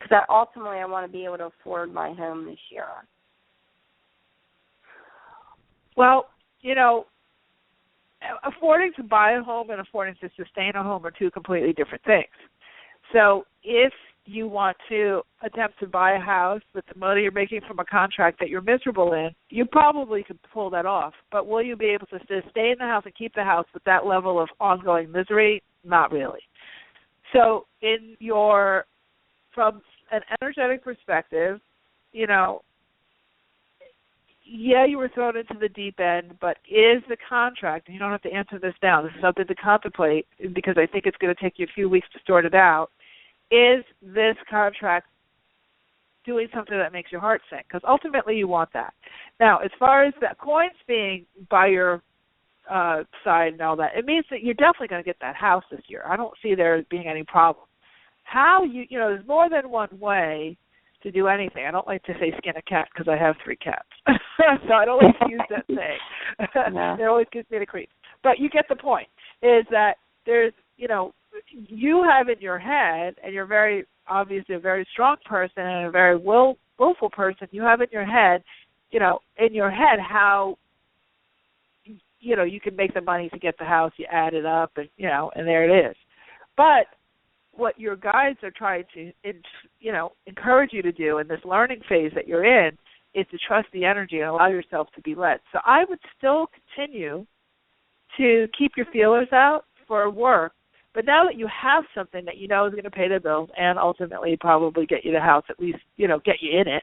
Speaker 8: Because ultimately I want to be able to afford my home this year.
Speaker 2: Well, affording to buy a home and affording to sustain a home are two completely different things. So if you want to attempt to buy a house with the money you're making from a contract that you're miserable in, you probably could pull that off. But will you be able to stay in the house and keep the house with that level of ongoing misery? Not really. So from an energetic perspective, you were thrown into the deep end, but is the contract, and you don't have to answer this now, this is something to contemplate because I think it's going to take you a few weeks to sort it out, is this contract doing something that makes your heart sink? Because ultimately you want that. Now, as far as the coins being by your side and all that, it means that you're definitely going to get that house this year. I don't see there being any problem. There's more than one way to do anything. I don't like to say skin a cat because I have 3 cats. So I don't like to use that saying.
Speaker 8: No.
Speaker 2: It always gives me the creeps. But you get the point, is that there's, you have in your head, and you're very obviously a very strong person and a very willful person, you have in your head, how, you can make the money to get the house, you add it up, and, and there it is. But what your guides are trying to, encourage you to do in this learning phase that you're in is to trust the energy and allow yourself to be led. So I would still continue to keep your feelers out for work, but now that you have something that you know is going to pay the bills and ultimately probably get you the house, at least, get you in it,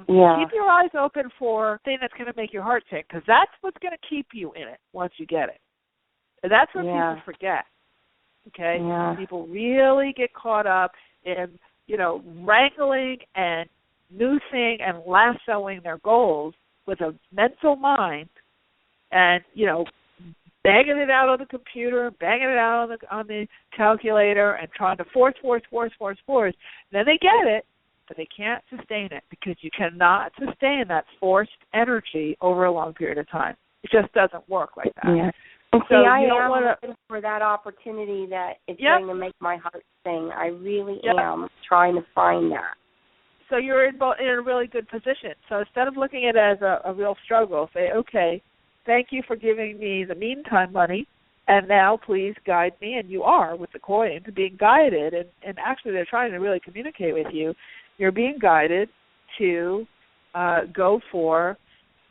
Speaker 2: keep your eyes open for something that's going to make your heart sink, because that's what's going to keep you in it once you get it. And that's what people forget. Okay?
Speaker 8: Yeah.
Speaker 2: People really get caught up in, wrangling and noosing and lassoing their goals with a mental mind and, banging it out on the computer, banging it out on the calculator and trying to force. Then they get it, but they can't sustain it because you cannot sustain that forced energy over a long period of time. It just doesn't work like that.
Speaker 8: Yeah. And
Speaker 2: so
Speaker 8: I
Speaker 2: you don't
Speaker 8: am
Speaker 2: want
Speaker 8: looking for that opportunity that is going to make my heart sing. I really am trying to find that.
Speaker 2: So you're in a really good position. So instead of looking at it as a real struggle, say, okay, thank you for giving me the meantime money, and now please guide me, and you are with the coin, being guided, and actually they're trying to really communicate with you. You're being guided to go for,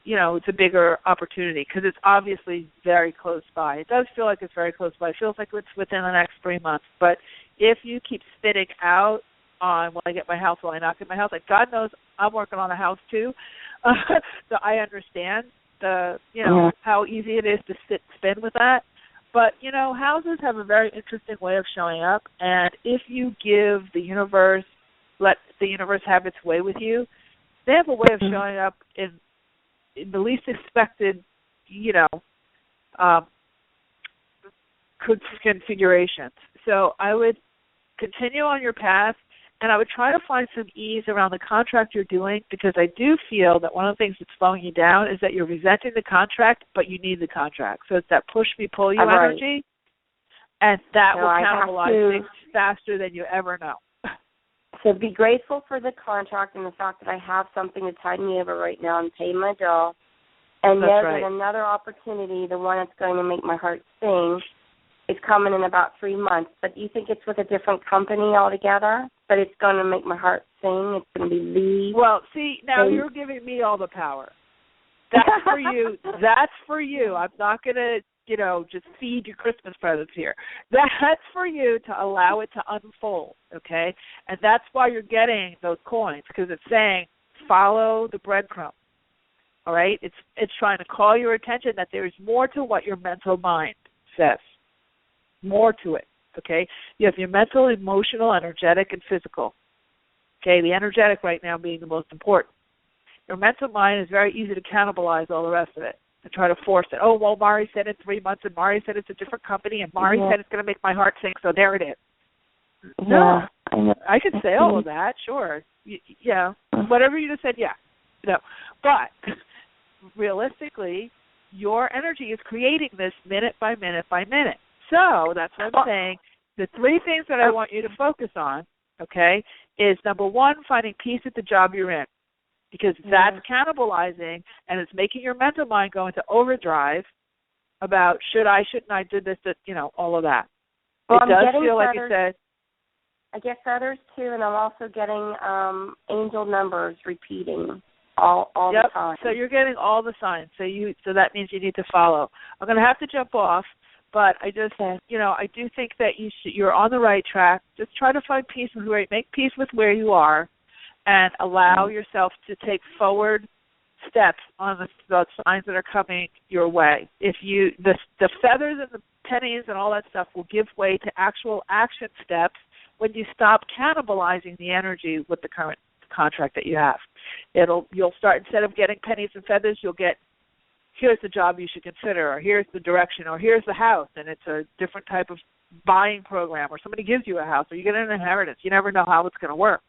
Speaker 2: it's a bigger opportunity because it's obviously very close by. It does feel like it's very close by. It feels like it's within the next 3 months. But if you keep spitting out on, will I get my house, will I not get my house, like God knows I'm working on a house too. So I understand how easy it is to spin with that. But, houses have a very interesting way of showing up. And if you give the universe, let the universe have its way with you, they have a way of showing up in the least expected, configurations. So I would continue on your path, and I would try to find some ease around the contract you're doing, because I do feel that one of the things that's slowing you down is that you're resenting the contract, but you need the contract. So it's that push-me-pull-you energy, and that will cannibalize things faster than you ever know.
Speaker 8: So be grateful for the contract and the fact that I have something to tide me over right now and pay my bill. And know that another opportunity, the one that's going to make my heart sing, is coming in about 3 months. But do you think it's with a different company altogether? But it's going to make my heart sing. It's going to be the...
Speaker 2: Well, see, now you're giving me all the power. That's for you. That's for you. I'm not going to, just feed you Christmas presents here. That's for you to allow it to unfold, okay? And that's why you're getting those coins, because it's saying follow the breadcrumb, all right? It's trying to call your attention that there's more to what your mental mind says, more to it, okay? You have your mental, emotional, energetic, and physical, okay? The energetic right now being the most important. Your mental mind is very easy to cannibalize all the rest of it and try to force it. Oh, well, Mari said in 3 months, and Mari said it's a different company, and Mari said it's going to make my heart sing, so there it is. No, I could say all of that, sure. Whatever you just said, But realistically, your energy is creating this minute by minute by minute. So that's what I'm saying. The 3 things that I want you to focus on okay, is number one, finding peace at the job you're in, because that's cannibalizing and it's making your mental mind go into overdrive about shouldn't I do this, all of that.
Speaker 8: Well,
Speaker 2: it does feel like you said.
Speaker 8: I get feathers too, and I'm also getting angel numbers repeating all the time.
Speaker 2: So you're getting all the signs. So that means you need to follow. I'm going to have to jump off, but I just, I do think that you're on the right track. Just try to find peace make peace with where you are, and allow yourself to take forward steps on the signs that are coming your way. If the feathers and the pennies and all that stuff will give way to actual action steps when you stop cannibalizing the energy with the current contract that you have. You'll start, instead of getting pennies and feathers, you'll get, here's the job you should consider, or here's the direction, or here's the house, and it's a different type of buying program, or somebody gives you a house, or you get an inheritance. You never know how it's going to work,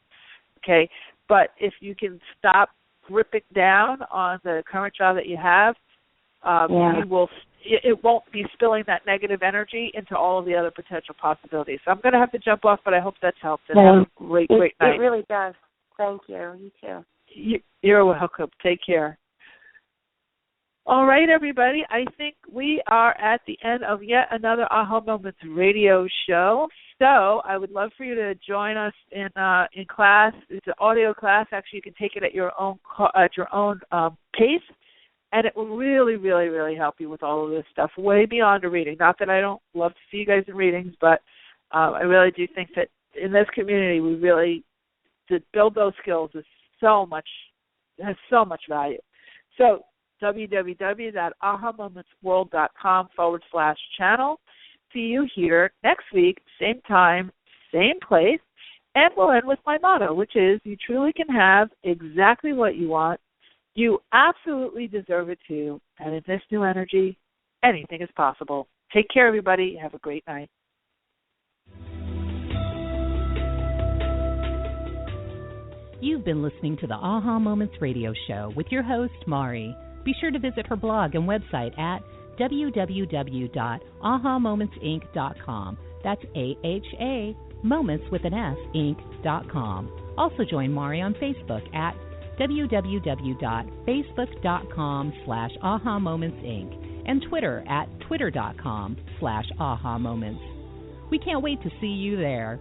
Speaker 2: okay? But if you can stop gripping down on the current job that you have, it won't be spilling that negative energy into all of the other potential possibilities. So I'm going to have to jump off, but I hope that's helped. And have a great night.
Speaker 8: It really does. Thank you. You too.
Speaker 2: You're welcome. Take care. All right, everybody. I think we are at the end of yet another Aha Moments radio show. So I would love for you to join us in class. It's an audio class. Actually, you can take it at your own pace. And it will really, really, really help you with all of this stuff, way beyond a reading. Not that I don't love to see you guys in readings, but I really do think that in this community, we really, to build those skills has so much value. So www.ahamomentsworld.com/channel. See you here next week, same time, same place. And we'll end with my motto, which is, you truly can have exactly what you want. You absolutely deserve it too. And in this new energy, anything is possible. Take care, everybody. Have a great night.
Speaker 1: You've been listening to the Aha Moments radio show with your host, Mari. Be sure to visit her blog and website at www.ahamomentsinc.com. That's AHA, moments with an S, inc.com. Also join Mari on Facebook at www.facebook.com/ahamomentsinc and Twitter at twitter.com/ahamoments. We can't wait to see you there.